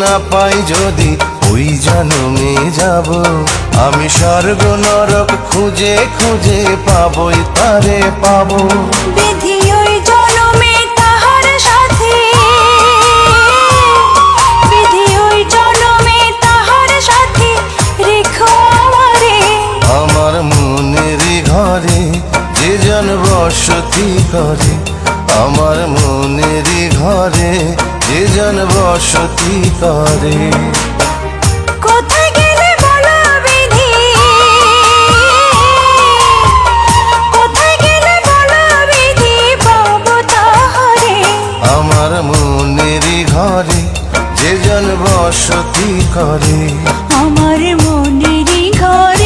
না পাই যদি ওই জন্মে যাব। আমি স্বর্গ নরক খুঁজে খুঁজে পাবই তারে পাবো। বিধি ওই জনমে তাহার সাথে, বিধি ওই জনমে তাহার সাথে রেখো আমারে। আমার মনের ঘরে যে জন বসতি করে, আমার মনের ঘরে যে জন বসতি করে। কোথায় গেলে বলো বিধি, কোথায় গেলে বলো বিধি পাবো তাহারে। আমার মনের ঘরে যে জন বসতি করে, আমার মনের ঘরে